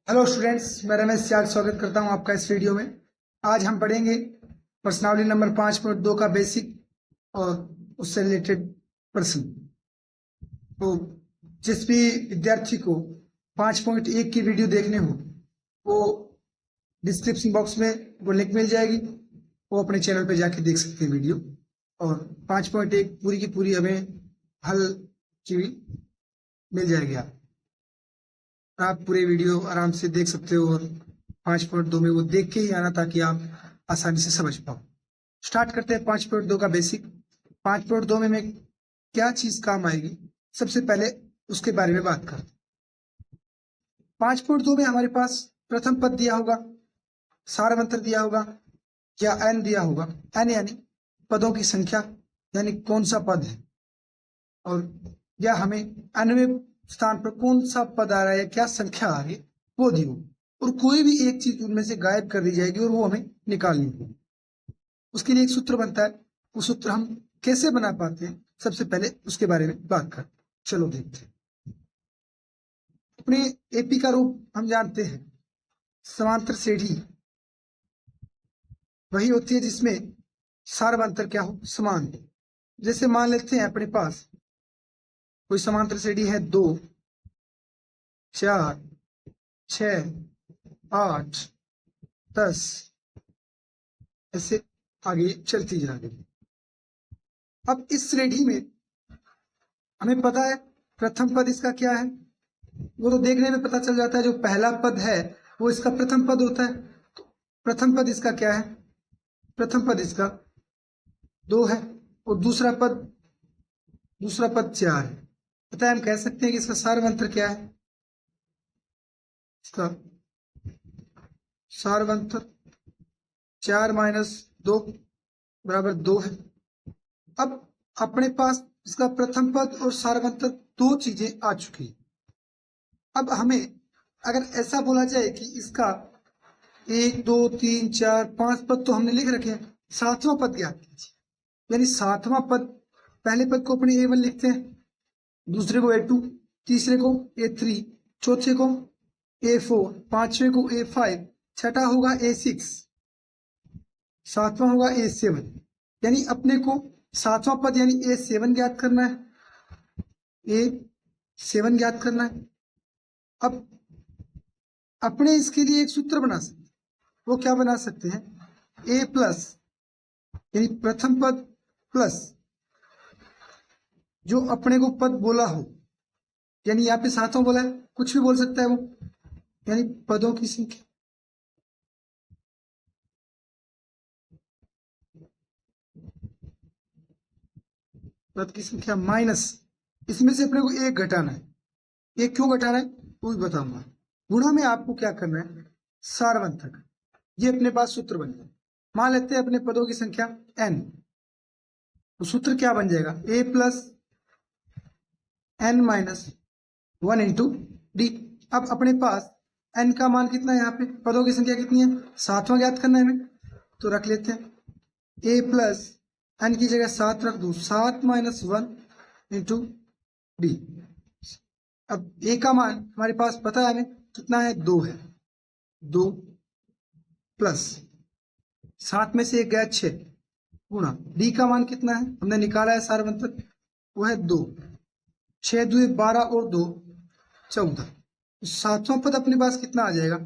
Hello students, मैं रमेश सियाल स्वागत करता हूं आपका इस वीडियो में। आज हम पढ़ेंगे प्रश्नावली नंबर 5.2 का बेसिक और उससे रिलेटेड प्रश्न। तो जिस भी विद्यार्थी को 5.1 की वीडियो देखने हो वो डिस्क्रिप्शन बॉक्स में वो लिंक मिल जाएगी, वो अपने चैनल पे जाके देख सकते हैं वीडियो। और 5.1 पूरी की पूरी हमें हल की मिल जाएगी। आप पूरे वीडियो आराम से देख सकते हो और 5.2 में वो देख के ही आना ताकि आप आसानी से समझ पाओ। स्टार्ट करते हैं 5.2 का बेसिक। 5.2 में क्या चीज काम आएगी, सबसे पहले उसके बारे में बात करते हैं। 5.2 में हमारे पास प्रथम पद दिया होगा, सारवंतर दिया होगा या एन दिया होगा। एन यानी पदों की संख्या, यानी कौन सा पद है, और या हमें एनवें स्थान पर कौन सा पद आ रहा है, क्या संख्या आ रही है वो दी होगी, और कोई भी एक चीज उनमें से गायब कर दी जाएगी और वो हमें निकालनी होगी। उसके लिए एक सूत्र बनता है। वो सूत्र हम कैसे बना पाते हैं, सबसे पहले उसके बारे में बात करते हैं। चलो देखते हैं। अपने एपी का रूप हम जानते हैं, समांतर श्रेणी वही होती है जिसमें सारवंतर क्या हो, समान। जैसे मान लेते हैं अपने पास कोई समांतर श्रेणी है 2, 4, 6, 8, 10, ऐसे आगे चलती जा रही है। अब इस श्रेणी में हमें पता है प्रथम पद इसका क्या है, वो तो देखने में पता चल जाता है। जो पहला पद है वो इसका प्रथम पद होता है। तो प्रथम पद इसका क्या है, प्रथम पद इसका 2 है, और दूसरा पद 4 है। पता है, हम कह सकते हैं कि इसका सारवंतर क्या है। इसका सारवंतर 4 - 2 बराबर 2 है। अब अपने पास इसका प्रथम पद और सारवंतर दो चीजें आ चुकी है। अब हमें अगर ऐसा बोला जाए कि इसका 1, 2, 3, 4, 5 पद तो हमने लिख रखे हैं, सातवां पद ज्ञात कीजिए। यानी सातवां पद, पहले पद को अपने A1 लिखते हैं, दूसरे को A2, तीसरे को A3, चौथे को A4, पांचवे को A5, छठा होगा A6, सातवां होगा A7। यानी अपने को सातवां पद यानी A7 ज्ञात करना है, A7 ज्ञात करना है। अब अपने इसके लिए एक सूत्र बना सकते हैं। वो क्या बना सकते हैं, A प्लस यानी प्रथम पद प्लस जो अपने को पद बोला हो, यानी यहाँ पे सातवां बोला है, कुछ भी बोल सकता है वो, यानी पदों की संख्या। पद की संख्या माइनस इसमें से अपने को एक घटाना है। एक क्यों घटाना है वो भी बताऊंगा। गुणा में आपको क्या करना है, सारवंतर का। ये अपने पास सूत्र बन गया। मान लेते हैं अपने पदों की संख्या n, तो सूत्र क्या बन जाएगा, a plus n-1 into D. अब अपने पास n का मान कितना है, यहाँ पे पदों की संख्या कितनी है, सातवां ज्ञात करना है हमें, तो रख लेते हैं a प्लस n की जगह 7 रख दो, 7 - 1 इंटू डी। अब a का मान हमारे पास पता है हमें कितना है, 2 है। 2 प्लस 7 में से एक गया 6 गुणा डी का मान कितना है, हमने निकाला है सारवंतर, वो है 2। 6 2 12 और 2 14। सातवां पद अपने पास कितना आ जाएगा,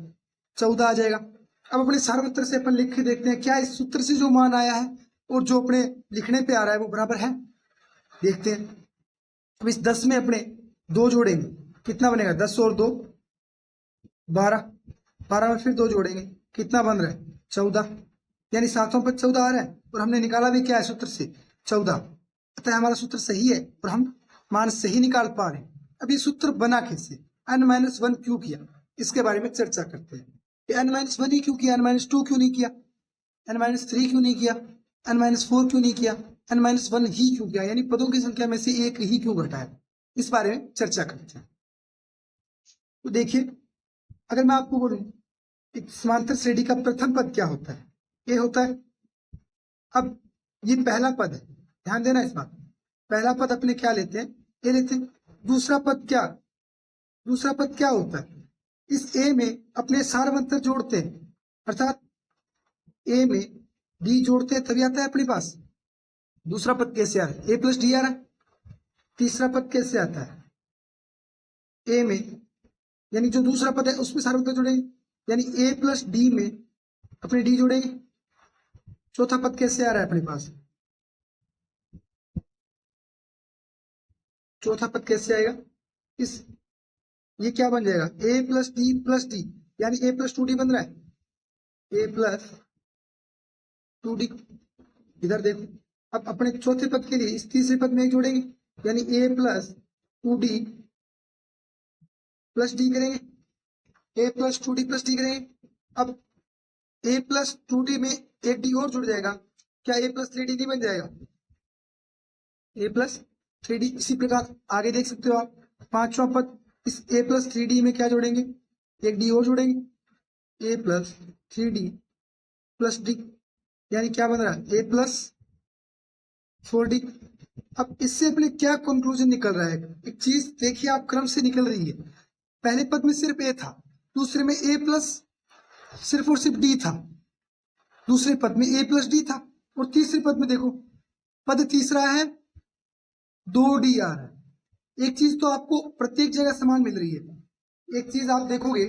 14 आ जाएगा। अब अपने सारवंतर से अपन लिख के देखते हैं क्या इस सूत्र से जो मान आया है और जो अपने लिखने पे आ रहा है वो बराबर है। देखते हैं। अब इस 10 में अपने 2 जोड़ेंगे, कितना बनेगा, 10 और 2 12, 12 में फिर 2 जोड़ेंगे, कितना बन रहा है, 14। यानी सातवां पद 14 आ रहा है, और हमने निकाला भी क्या है सूत्र से, 14। अतः हमारा सूत्र सही है और हम मान सही निकाल पा रहे हैं। अब ये सूत्र बना कैसे, n-1 क्यों किया, इसके बारे में चर्चा करते हैं। n-1 ही क्यों किया, n-2 क्यों नहीं किया, n-3 क्यों नहीं किया, n-4 क्यों नहीं किया, n-1 ही क्यों किया, यानी पदों की संख्या में से एक ही क्यों घटाया, इस बारे में चर्चा करते हैं। तो देखिए, अगर मैं आपको बोलूं एक समांतर श्रेणी का प्रथम पद क्या होता है, ये होता है। अब ये पहला पद है, ध्यान देना इस बात। पहला पद अपने क्या लेते हैं, ये लेते हैं। दूसरा पद क्या, दूसरा पद क्या होता है, इस ए में अपने सारवंतर जोड़ते हैं, अर्थात ए में डी जोड़ते हैं तभी आता है अपने पास। दूसरा पद कैसे आ रहा है? ए प्लस डी आ रहा है। तीसरा पद कैसे आता है? ए में यानी जो दूसरा पद है उसमें सारवंतर जोड़ेंगे, यानी ए प्लस डी में अपने डी जोड़ेंगे। चौथा पद कैसे आ रहा है अपने पास? चौथा पद कैसे आएगा? इस ये क्या बन जाएगा? ए प्लस डी यानी ए प्लस टू डी बन रहा है, ए प्लस टू डी। इधर देखो, अब अपने चौथे पद के लिए इस तीसरे पद में एक जोड़ेंगे, यानी A plus two D plus D करेंगे, A plus two D plus D करेंगे। अब ए प्लस टू डी में एक डी और जुड़ जाएगा, क्या ए प्लस थ्री डी नहीं बन जाएगा? ए प्लस थ्री डी। इसी प्रकार आगे देख सकते हो आप, पांचवा पद इस ए प्लस थ्री डी में क्या जोड़ेंगे? एक डी और जोड़ेंगे, A plus three D plus D, यानी क्या बन रहा है? A plus four D. अब इससे अपने क्या कंक्लूजन निकल रहा है? एक चीज देखिए आप, क्रम से निकल रही है। पहले पद में सिर्फ ए था, दूसरे में ए प्लस सिर्फ और सिर्फ डी था, दूसरे पद में ए प्लस डी था, और तीसरे पद में देखो पद तीसरा है दो डी आ रहा है। एक चीज तो आपको प्रत्येक जगह समान मिल रही है, एक चीज आप देखोगे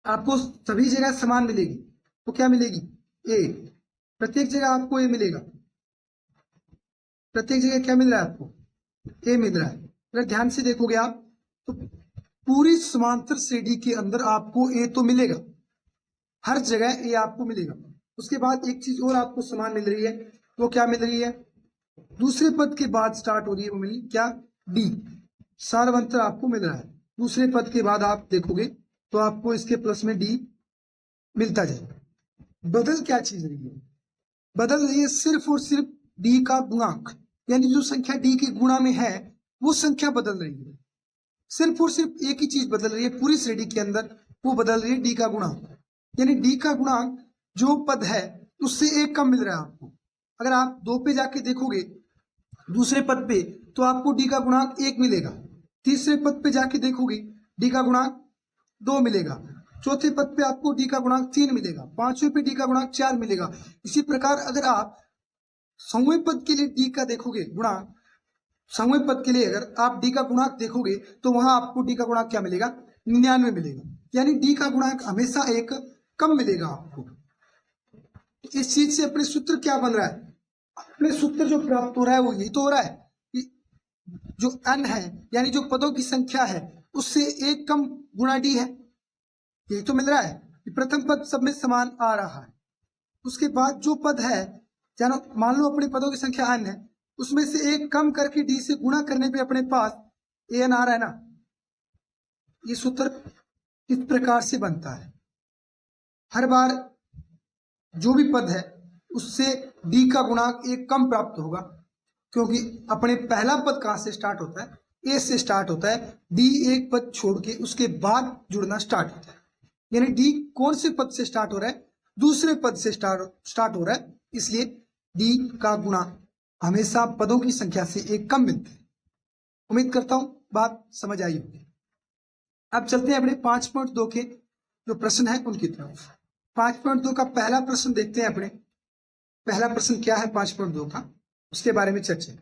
आपको सभी जगह समान मिलेगी, तो क्या मिलेगी? ए। प्रत्येक जगह आपको ए मिलेगा, प्रत्येक जगह क्या मिल रहा है आपको? ए मिल रहा है। अगर ध्यान से देखोगे आप तो पूरी समांतर श्रेणी के अंदर आपको ए तो मिलेगा, हर जगह ए आपको मिलेगा। उसके बाद एक चीज और आपको समान मिल रही है, वो क्या मिल रही है? दूसरे पद के बाद स्टार्ट हो रही है, वो मिली क्या? डी। सारवंतर आपको मिल रहा है। दूसरे पद के बाद आप देखोगे तो आपको इसके प्लस में डी मिलता जाएगा। बदल क्या चीज रही है? बदल रही है सिर्फ और सिर्फ डी का गुणांक, यानी जो संख्या डी के गुणा में है वो संख्या बदल रही है। सिर्फ और सिर्फ एक ही चीज बदल रही है पूरी श्रेणी के अंदर, वो बदल रही है डी का गुणांक। यानी डी का गुणांक जो पद है उससे एक कम मिल रहा है आपको। अगर आप दो पे जाके देखोगे दूसरे पद पे तो आपको डी का गुणांक एक मिलेगा, तीसरे पद पे जाके देखोगे डी का गुणांक दो मिलेगा, चौथे पद पे आपको डी का गुणांक तीन मिलेगा, पांचवें पे डी का गुणांक चार मिलेगा। इसी प्रकार अगर आप सौवें पद के लिए डी का देखोगे गुणांक, सौवें पद के लिए अगर आप डी का गुणांक देखोगे तो वहां आपको डी का गुणांक क्या मिलेगा? 99 मिलेगा। यानी डी का गुणांक हमेशा एक कम मिलेगा आपको। इस चीज से अपने सूत्र क्या बन रहा है? अपने सूत्र जो प्राप्त हो रहा है वो यही तो हो रहा है कि जो n है यानी जो पदों की संख्या है उससे एक कम गुणा डी है, यही तो मिल रहा है कि प्रथम पद सब में समान आ रहा है। उसके बाद जो पद है, जानो मान लो अपने पदों की संख्या n है, उसमें से एक कम करके डी से गुणा करने पे अपने पास an आ रहा है ना। ये सूत्र इस प्रकार से बनता है, हर बार जो भी पद है उससे डी का गुणांक एक कम प्राप्त होगा, क्योंकि अपने पहला पद कहां से स्टार्ट होता है? ए से स्टार्ट होता है। डी एक पद छोड़ के उसके बाद जुड़ना स्टार्ट होता है, यानी डी कौन से पद से स्टार्ट हो रहा है? दूसरे पद से स्टार्ट हो रहा है, इसलिए डी का गुणा हमेशा पदों की संख्या से एक कम मिलता है। उम्मीद करता हूं बात समझ आई होगी। अब चलते हैं अपने 5.2 के जो प्रश्न है उनकी तरफ। 5.2 का पहला प्रश्न देखते हैं अपने। पहला प्रश्न क्या है 5.2 का, उसके बारे में चर्चा।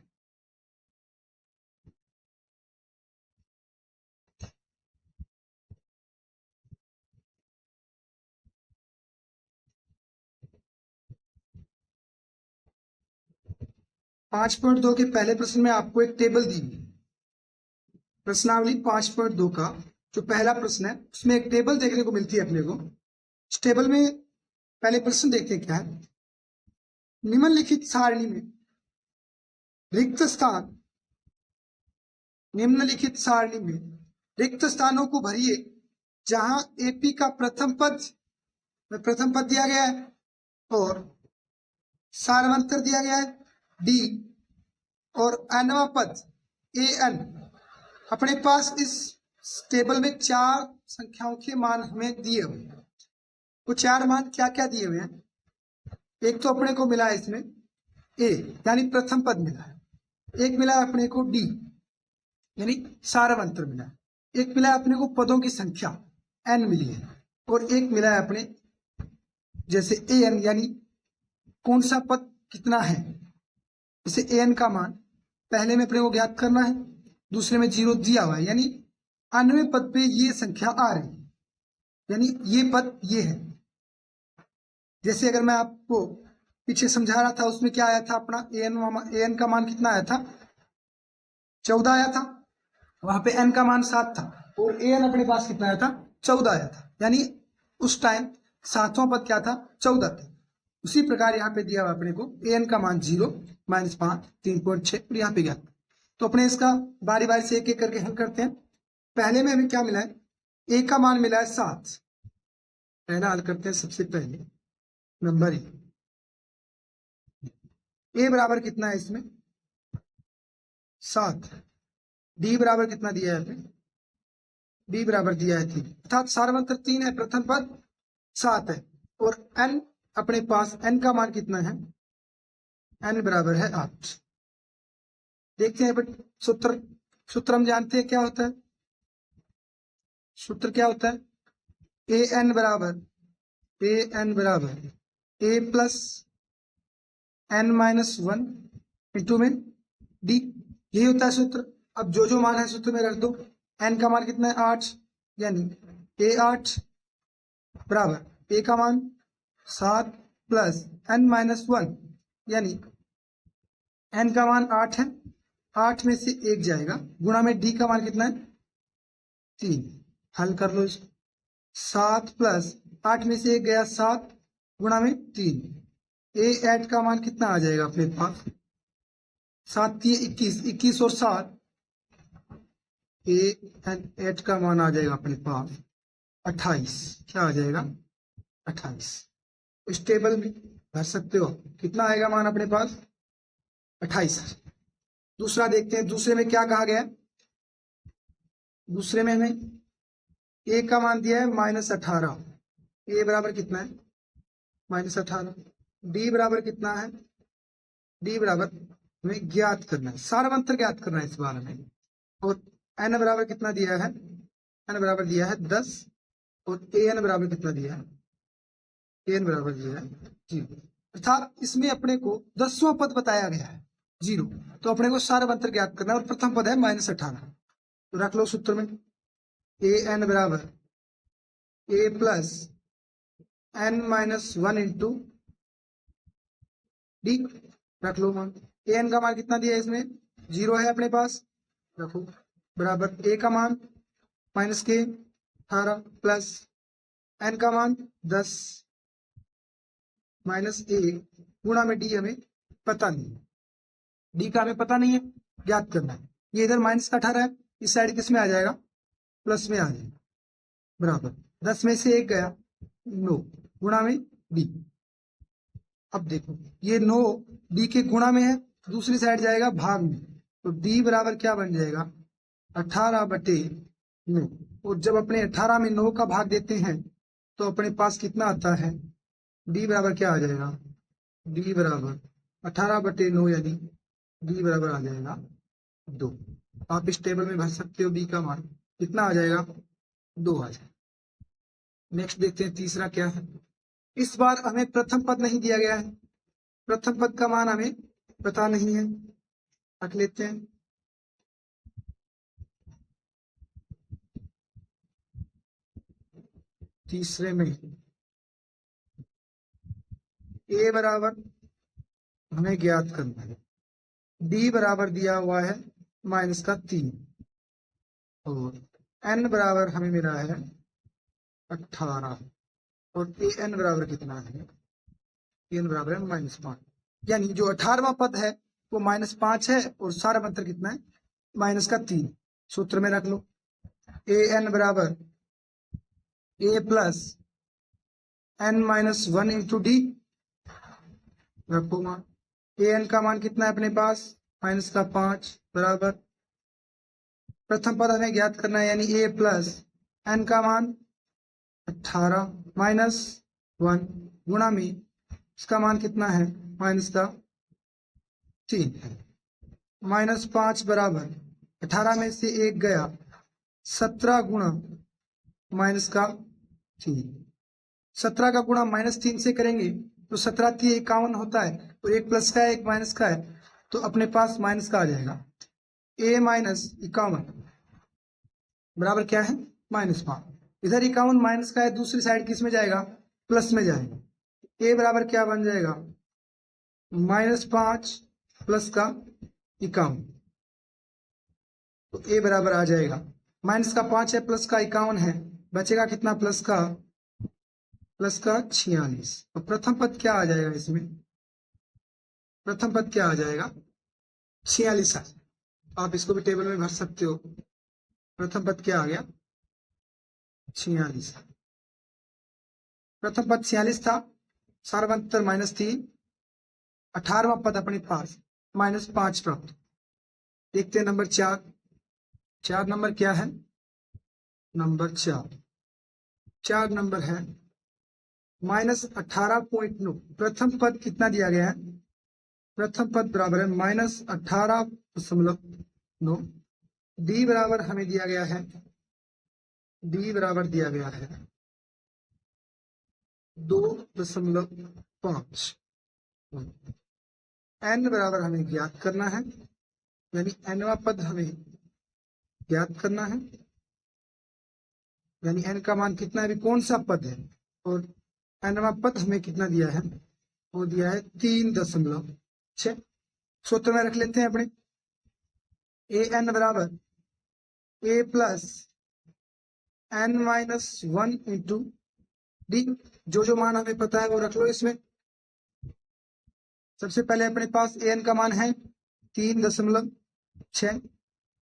5.2 के पहले प्रश्न में आपको एक टेबल दी हुई है। प्रश्नावली 5.2 का जो पहला प्रश्न है उसमें एक टेबल देखने को मिलती है अपने को। इस टेबल में पहले प्रश्न देखते हैं क्या है। निम्नलिखित सारणी में रिक्त स्थान, निम्नलिखित सारणी में रिक्त स्थानों को भरिए जहां एपी का प्रथम पद दिया गया है और सारवंतर दिया गया है डी और nवां पद an। अपने पास इस टेबल में चार संख्याओं के मान हमें दिए हुए हैं। वो चार मान क्या क्या दिए हुए हैं? एक तो अपने को मिला है इसमें ए यानी प्रथम पद मिला है, एक मिला है अपने को डी यानी सारवंतर मिला है, एक मिला है अपने को पदों की संख्या n मिली है और एक मिला है अपने जैसे an, यानी कौन सा पद कितना है। जैसे an का मान पहले में अपने को ज्ञात करना है, दूसरे में 0 दिया हुआ है, यानी 98 पद पे ये संख्या आ रही है, यानी ये पद ये है। जैसे अगर मैं आपको पीछे समझा रहा था उसमें क्या आया था, अपना an का मान कितना आया था, 14 आया था, वहां पे n का मान 7 था और an अपने पास कितना आया था, 14 आया था, यानी उस टाइम सातवां पद क्या था, 14 था। उसी प्रकार यहाँ पे दिया हुआ अपने को an का मान 0 -5 3.6 और यहाँ पे गया। तो अपने इसका बारी बारी से एक एक करके हल करते हैं। पहले में हमें क्या मिला है, a का मान मिला है 7। पहला हल करते हैं, सबसे पहले नंबर a बराबर कितना है इसमें 7, d बराबर कितना दिया है, d बराबर दिया है 3, अर्थात सार्वत्र 3 है, प्रथम पद 7 है और n अपने पास n का मान कितना है, n बराबर है 8। देखते हैं बट सूत्र हम जानते हैं क्या होता है, सूत्र क्या होता है, an बराबर a प्लस n-1 इंटू में d, यही होता है सूत्र। अब जो जो मान है सूत्र में रख दो। n का मान कितना है 8, यानी a8 बराबर a का मान 7 प्लस n-1, यानी n का मान 8 है, 8 में से 1 जाएगा, गुणा में d का मान कितना है 3। हल कर लो इसको, 7 प्लस 8 में से 1 गया 7, गुणा में 3, a8 का मान कितना आ जाएगा अपने पास, 7 21, 21 और 7, a8 का मान आ जाएगा अपने पास 28। क्या आ जाएगा 28। इस टेबल में भर सकते हो, कितना आएगा मान अपने पास 28। दूसरा देखते हैं, दूसरे में क्या कहा गया है, दूसरे में हमें a का मान दिया है -18, a बराबर कितना है -18, d बराबर कितना है, d बराबर हमें ज्ञात करना है, सार्वंत्र ज्ञात करना है इस बार में, और n बराबर कितना दिया है, n बराबर दिया है 10 और an बराबर कितना दिया है, an बराबर दिया है 0, अर्थात इसमें अपने को 10वां पद बताया गया है 0, तो अपने को सार्वंत्र ज्ञात करना है और प्रथम पद है -18। तो रख लो सूत्र में an बराबर a plus n-1 into D, रख लो मान। an का मान कितना दिया है इसमें 0 है अपने पास, रखो बराबर a का मान -18 प्लस n का मान 10 -1 गुणा में d हमें पता नहीं है, d का हमें पता नहीं है, ज्ञात करना है। ये इधर -18 है, इस साइड किस में आ जाएगा, प्लस में आ जाएगा, बराबर 10 में से 1 गया 9 गुणा में d। अब देखो ये 9 d के गुणा में है, दूसरी साइड जाएगा भाग में, तो d बराबर क्या बन जाएगा 18/9, और जब अपने 18 में 9 का भाग देते हैं तो अपने पास कितना आता है, d बराबर क्या आ जाएगा, d बराबर 18/9, यानी d बराबर आ जाएगा 2। आप इस टेबल में भर सकते हो, d का मान कितना आ जाएगा 2 आ जाएगा। नेक्स्ट देखते हैं तीसरा क्या है, इस बार हमें प्रथम पद नहीं दिया गया है, प्रथम पद का मान हमें पता नहीं है, रख लेते हैं। तीसरे में a बराबर हमें ज्ञात करना है, d बराबर दिया हुआ है -3 और n बराबर हमें मिला है 18 और an बराबर कितना है, an बराबर है -5, यानी जो 18वां पद है वो -5 है और सार्वंत्र कितना है -3। सूत्र में रख लो an बराबर a plus n-1 into D, रखो मान an का मान कितना है अपने पास -5 बराबर प्रथम पद हमें ज्ञात करना है, यानी a प्लस n का मान 18 -1 गुणा में इसका मान कितना है -3, -5 बराबर 18 में से 1 गया 17 गुणा माइनस का 3। 17 का गुणा -3 से करेंगे तो 17 3 51 होता है, और एक प्लस का है एक माइनस का है, तो अपने पास माइनस का आ जाएगा। a माइनस 51 बराबर क्या है? -5। इधर 51 माइनस का है, दूसरी साइड किस में जाएगा? प्लस में जाएगा। a बराबर क्या बन जाएगा? -5 प्लस का 51, तो a बराबर आ जाएगा माइनस का 5 है प्लस का 51 है, बचेगा कितना? प्लस का 46। तो प्रथम पद क्या आ जाएगा इसमें? प्रथम पद क्या आ जाएगा? 46 आप इसको भी टेबल में भर सकते हो। प्रथम पद क्या आ गया? 46। प्रथम पद 46 था, सार्वंतर -3, 18वां पद अपने पास -5 प्राप्त। देखते हैं नंबर 4। 4 नंबर क्या है? नंबर 4 नंबर है -18.9। प्रथम पद कितना दिया गया है? प्रथम पद बराबर है -18.9। डी बराबर हमें दिया गया है, डी बराबर दिया गया है 2.5। एन बराबर हमें ज्ञात करना है, यानी एनवा पद हमें ज्ञात करना है, यानी एन का मान कितना है? अभी कौन सा पद है? और एनवा पद हमें कितना दिया है? वो दिया है 3.6। सूत्र में रख लेते हैं अपने। ए एन बराबर A plus N minus 1 into D. जो मान हमें पता है वो रख लो इसमें। सबसे पहले अपने पास ए एन का मान है 3.6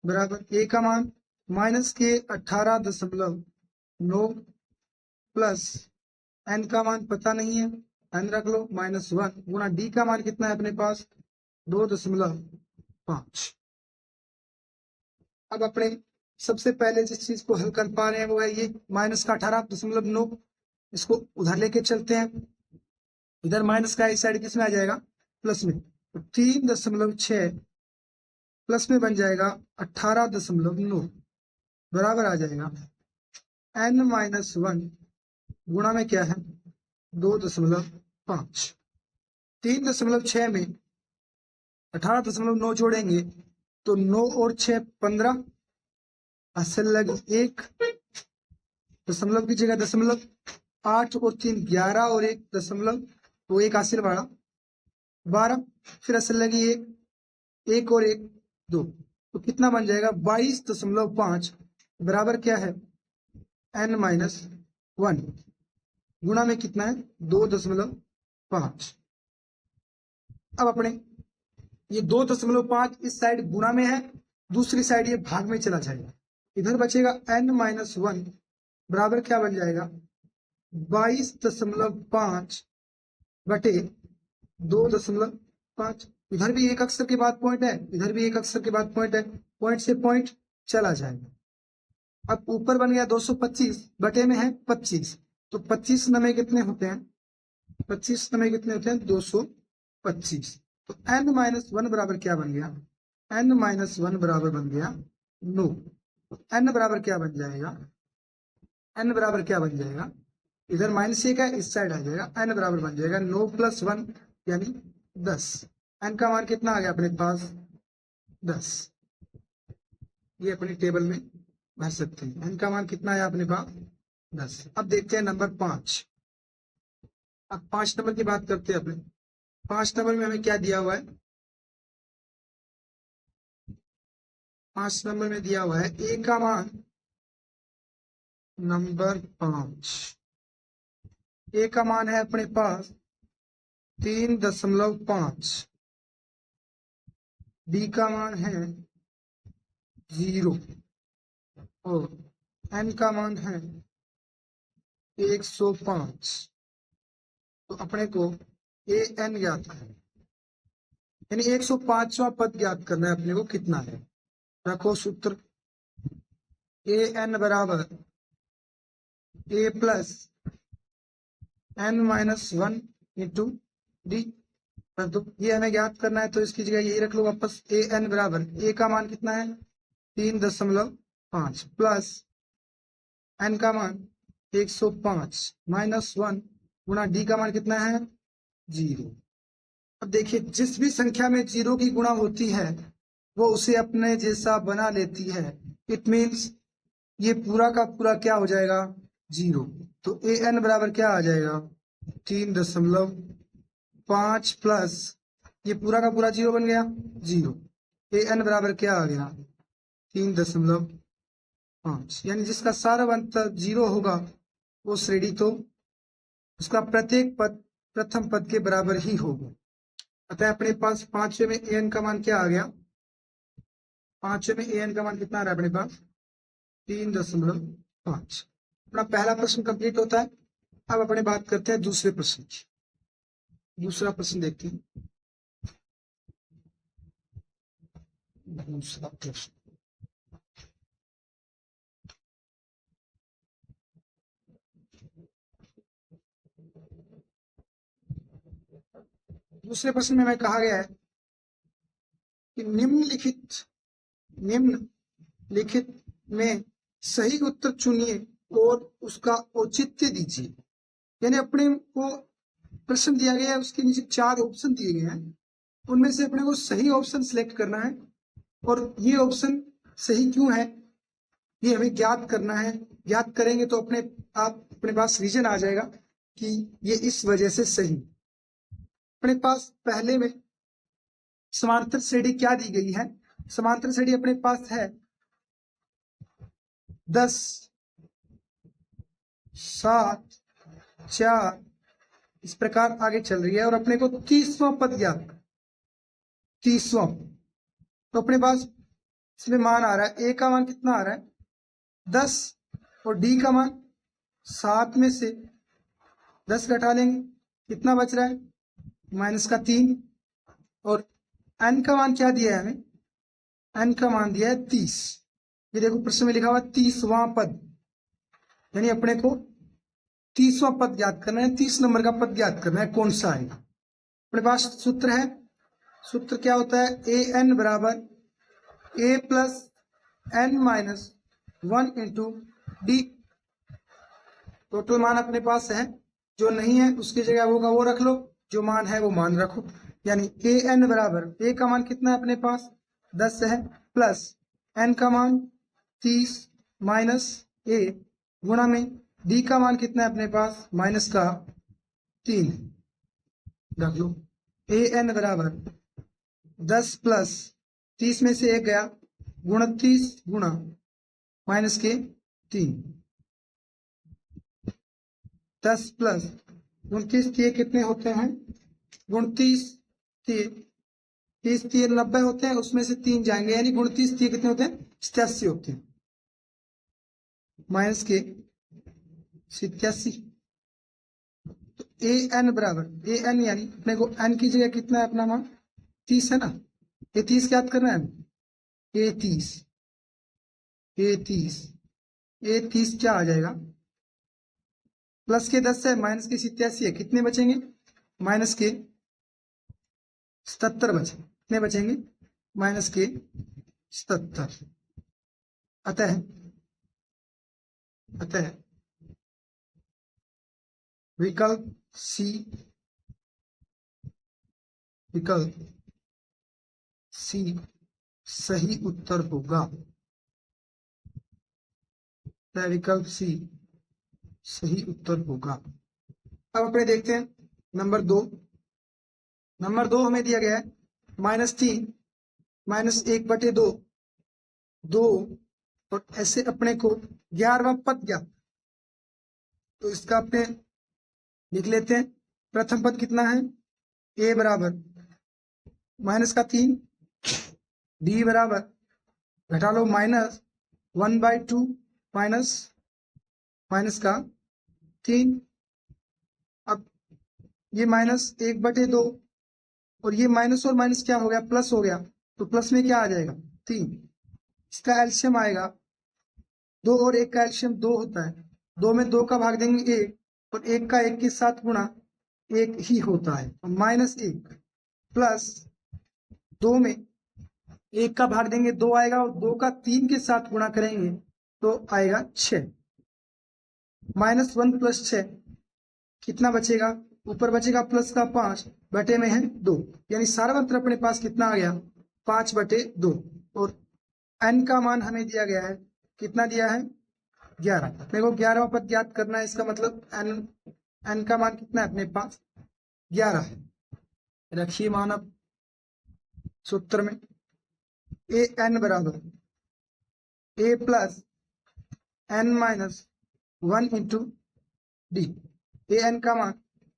बराबर ए का मान माइनस के 18.9 प्लस एन का मान पता नहीं है, एन रख लो -1 गुणा डी का मान कितना है अपने पास? 2.5। अब अपने सबसे पहले जिस चीज को हल कर पा रहे हैं वो है ये माइनस का 18.9। इसको उधर लेके चलते हैं, इधर माइनस का इस साइड किस में आ जाएगा? प्लस में। तो 3.6 प्लस में बन जाएगा 18.9 बराबर आ जाएगा n-1 गुणा में क्या है? 2.5। 3.6 में 18.9 जोड़ेंगे तो 9 और 6 15, असल लग 1 दशमलव की जगह दशमलव, 8 और 3 11 और 1 दशमलव, तो 1 हासिल वाला 12, फिर असल लगी 1 और 1 2, तो कितना बन जाएगा? 22.5 बराबर क्या है? n-1 गुणा में कितना है? 2.5। अब अपने ये 2.5 इस साइड गुणा में है, दूसरी साइड ये भाग में चला जाएगा, इधर बचेगा n-1 बराबर क्या बन जाएगा? 22.5 बटे 2.5। इधर भी एक अक्षर के बाद पॉइंट है, इधर भी एक अक्षर के बाद पॉइंट है, पॉइंट से पॉइंट चला जाएगा। अब ऊपर बन गया 225, बटे में है 25, तो 25 नमे कितने होते हैं? 25 नमे कितने होते हैं? 225। तो n-1 बराबर क्या बन गया? n-1 बराबर बन गया 9। n बराबर क्या बन जाएगा? n बराबर क्या बन जाएगा? इधर -1 है, इस साइड आ जाएगा, n बराबर बन जाएगा 9 + 1 यानी 10। n का मान कितना आ गया अपने पास? 10। ये अपनी टेबल में भर सकते हैं। n का मान कितना है अपने पास? 10। अब देखते हैं नंबर 5। अब 5 नंबर की बात करते हैं अपने। 5 नंबर में हमें क्या दिया हुआ है? 5 नंबर में दिया हुआ है a का मान नंबर 5, a का मान है अपने पास 3.5, b का मान है 0 और n का मान है 105। तो अपने को ए एन ज्ञात करना, यानी 105वां पद ज्ञात करना है अपने को। कितना है? रखो सूत्र, ए एन बराबर A plus n-1 into D. तो ये हमें ज्ञात करना है, तो इसकी जगह यही रख लो वापस। ए एन बराबर ए का मान कितना है? 3.5 प्लस एन का मान 105 माइनस 1 गुणा डी का मान कितना है 0। अब देखिए जिस भी संख्या में 0 की गुणा होती है वो उसे अपने जैसा बना लेती है। इट मीन्स ये पूरा का पूरा क्या हो जाएगा 0। तो ए एन बराबर क्या आ जाएगा 3.5 प्लस ये पूरा का पूरा 0 बन गया 0। ए एन बराबर क्या आ गया 3.5, यानी जिसका सारा अंतर 0 होगा वो श्रेणी तो उसका प्रत्येक पद प्रथम पद के बराबर ही होगा। अतः अपने पास पांचवे में ए एन का मान क्या आ गया, पांचवे में ए एन का मान कितना आ रहा है अपने पास 3.5। अपना पहला प्रश्न कंप्लीट होता है। अब अपने बात करते हैं दूसरे प्रश्न की। दूसरा प्रश्न देखते हैं। दूसरा प्रश्न दूसरे प्रश्न में कहा गया है कि निम्नलिखित में सही उत्तर चुनिए और उसका औचित्य दीजिए। यानी अपने को प्रश्न दिया गया है, उसके नीचे 4 ऑप्शन दिए गए हैं, उनमें से अपने को सही ऑप्शन सिलेक्ट करना है और ये ऑप्शन सही क्यों है ये हमें ज्ञात करना है। ज्ञात करेंगे तो अपने पास रीजन आ जाएगा कि ये इस वजह से सही। अपने पास पहले में समांतर श्रेणी क्या दी गई है, समांतर श्रेणी अपने पास है 10, 7, 4 इस प्रकार आगे चल रही है और अपने को 30वां पद ज्ञात 30वां। तो अपने पास इसमें मान आ रहा है ए का मान कितना आ रहा है 10 और डी का मान 7 में से 10 घटा लेंगे कितना बच रहा है -3 और एन का मान क्या दिया है हमें, एन का मान दिया है 30। ये देखो प्रश्न में लिखा हुआ 30वां पद, यानी अपने को 30वां पद ज्ञात करना है, 30 नंबर का पद ज्ञात करना है कौन सा आएगा। अपने पास सूत्र है, सूत्र क्या होता है ए एन बराबर A plus N minus 1 into D. Total मान अपने पास है, जो नहीं है उसकी जगह होगा वो रख लो, जो मान है वो मान रखो। यानी ए एन बराबर ए का मान कितना है अपने पास 10 है प्लस एन का मान 30 माइनस ए गुणा में डी का मान कितना है अपने पास -3 रख लो। ए एन बराबर 10 प्लस 30 में से 1 गया 29 गुणा -3 10 प्लस 29 कितने होते हैं 29 30 90 होते हैं, उसमें से 3 जाएंगे यानी 29 कितने होते हैं 87 होते हैं -87। तो ए एन बराबर ए एन यानी अपने को एन की जगह कितना है अपना मान 30 है ना, ये 30 याद करना है। ए 30 क्या आ जाएगा प्लस के 10 है माइनस के 87 है, कितने बचेंगे -77 बचे, कितने बचेंगे -77। अतः विकल्प सी सही उत्तर होगा। विकल्प सी सही उत्तर होगा। अब अपने देखते हैं नंबर 2 हमें दिया गया है -3 -1/2 2 और ऐसे अपने को 11वां पद ज्ञात। तो इसका अपने लिख लेते हैं। प्रथम पद कितना है ए बराबर -3 डी बराबर घटा लो -1/2 -3। अब ये -1/2 और ये माइनस और माइनस क्या हो गया प्लस हो गया, तो प्लस में क्या आ जाएगा 3। इसका एल्शियम आएगा 2 और 1 का एल्शियम 2 होता है, 2 में 2 का भाग देंगे 1 और 1 का 1 के साथ गुणा 1 ही होता है, -1 प्लस 2 में 1 का भाग देंगे 2 आएगा और 2 का 3 के साथ गुणा करेंगे तो आएगा 6। -1 + 6 कितना बचेगा, ऊपर बचेगा प्लस का 5 बटे में है 2, यानी सारा मतलब अपने पास कितना आ गया 5/2। और n का मान हमें दिया गया है, कितना दिया है 11। मेरे को 11वां पद ज्ञात करना है, इसका मतलब n का मान कितना है अपने पास 11 है। रखिए मान अब सूत्र में a n बराबर a + n - 1 × d। a n का मान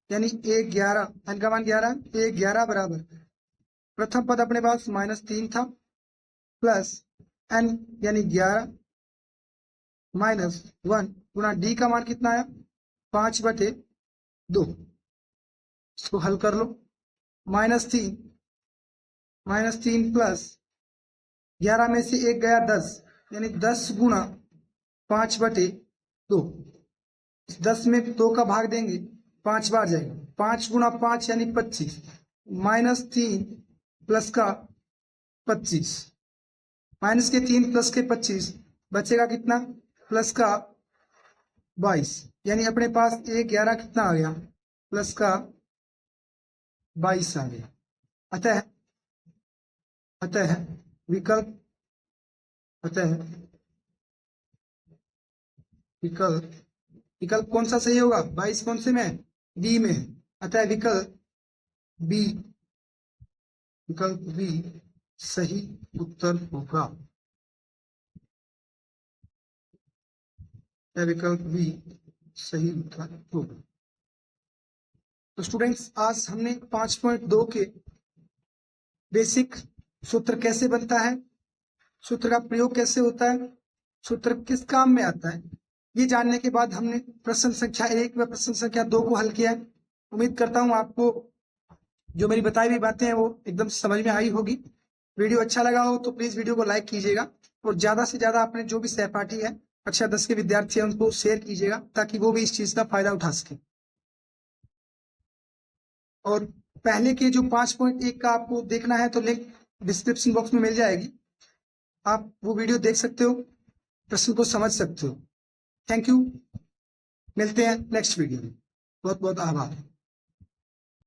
यानी a 11, n का मान 11, a 11 बराबर प्रथम पद अपने पास -3 था प्लस n यानी 11 -1 गुणा d का मान कितना आया 5/2। इसको हल कर लो। -3 प्लस 11 में से 1 गया 10, यानी 10 गुणा 5/2। 10 में 2 का भाग देंगे 5 बार जाएगा, 5 गुणा 5 यानी 25, -3 प्लस का 25, माइनस के 3 प्लस के 25 बचेगा कितना प्लस का 22, यानी अपने पास a 11 कितना आ गया प्लस का 22 आ गया। अतः विकल्प विकल्प कौन सा सही होगा, 22 कौन से में है बी में है। अतः विकल्प बी सही उत्तर होगा। विकल्प बी सही उत्तर होगा। तो स्टूडेंट्स आज हमने 5.2 के बेसिक सूत्र कैसे बनता है, सूत्र का प्रयोग कैसे होता है, सूत्र किस काम में आता है, ये जानने के बाद हमने प्रश्न संख्या 1 व प्रश्न संख्या 2 को हल किया। उम्मीद करता हूं आपको जो मेरी बताई हुई बातें हैं वो एकदम समझ में आई होगी। वीडियो अच्छा लगा हो तो प्लीज वीडियो को लाइक कीजिएगा और ज्यादा से ज्यादा अपने जो भी सहपाठी है कक्षा 10 के विद्यार्थी हैं उनको शेयर कीजिएगा ताकि वो भी इस चीज का फायदा उठा सके। और पहले के जो 5.1 का आपको देखना है तो लिंक डिस्क्रिप्शन बॉक्स में मिल जाएगी, आप वो वीडियो देख सकते हो, प्रश्न को समझ सकते हो। थैंक यू, मिलते हैं नेक्स्ट वीडियो में। बहुत बहुत आभार।